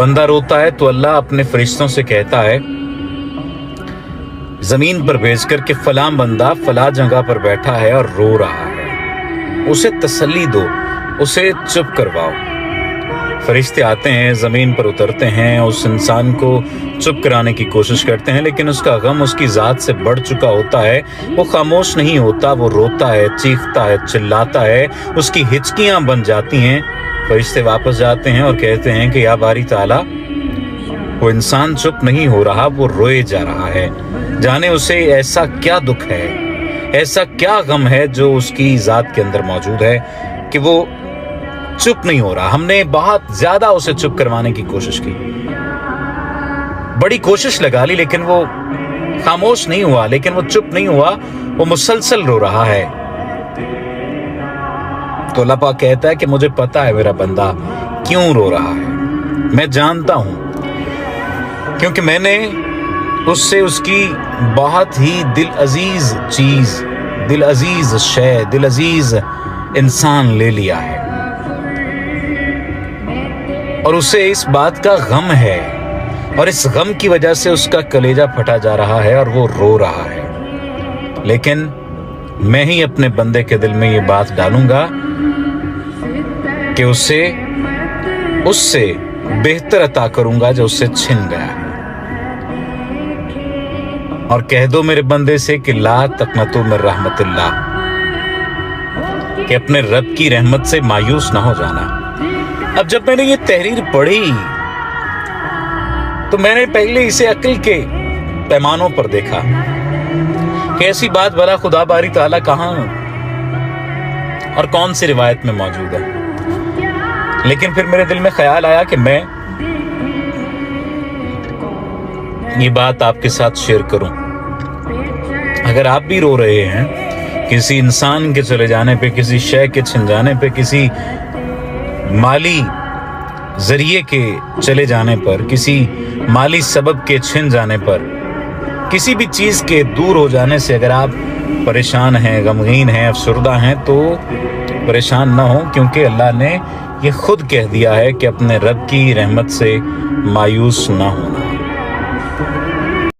बंदा रोता है तो अल्लाह अपने फरिश्तों से कहता है जमीन पर भेजकर कि फलां बंदा फलां जगह पर बैठा है और रो रहा है, उसे तसल्ली दो, उसे चुप करवाओ। फरिश्ते आते हैं, जमीन पर उतरते हैं, उस इंसान को चुप कराने की कोशिश करते हैं, लेकिन उसका गम उसकी जात से बढ़ चुका होता है। वो खामोश नहीं होता, वो रोता है, चीखता है, चिल्लाता है, उसकी हिचकियां बन जाती हैं। फरिश्ते वापस जाते हैं और कहते हैं कि या बारी ताला, वो इंसान चुप नहीं हो रहा, वो रोए जा रहा है। जाने उसे ऐसा क्या दुख है, ऐसा क्या गम है जो उसकी जात के अंदर मौजूद है कि वो चुप नहीं हो रहा। हमने बहुत ज्यादा उसे चुप करवाने की कोशिश की, बड़ी कोशिश लगा ली, लेकिन वो खामोश नहीं हुआ, लेकिन वो चुप नहीं हुआ, वो मुसलसल रो रहा है। तो अल्लाह पाक कहता है कि मुझे पता है मेरा बंदा क्यों रो रहा है, मैं जानता हूं, क्योंकि मैंने उससे उसकी बहुत ही दिल अजीज चीज, दिल अजीज शय, दिल अजीज इंसान ले लिया है, और उसे इस बात का गम है, और इस गम की वजह से उसका कलेजा फटा जा रहा है और वो रो रहा है। लेकिन मैं ही अपने बंदे के दिल में ये बात डालूंगा कि उससे बेहतर अता करूंगा जो उससे छिन गया है। और कह दो मेरे बंदे से कि ला तकनतु मिन रहमतिल्लाह, कि अपने रब की रहमत से मायूस ना हो जाना। अब जब मैंने ये तहरीर पढ़ी तो मैंने पहले इसे अक्ल के पैमानों पर देखा कि ऐसी बात भला खुदा बारी ताला कहां और कौन सी रिवायत में मौजूद है। लेकिन फिर मेरे दिल में ख्याल आया कि मैं ये बात आपके साथ शेयर करूं। अगर आप भी रो रहे हैं किसी इंसान के चले जाने पे, किसी शय के छिन जाने पे, किसी माली जरिए के चले जाने पर, किसी माली सबब के छिन जाने पर, किसी भी चीज के दूर हो जाने से अगर आप परेशान हैं, गमगीन हैं, अफसरदा हैं, तो परेशान ना हो, क्योंकि अल्लाह ने ये खुद कह दिया है कि अपने रब की रहमत से मायूस ना होना।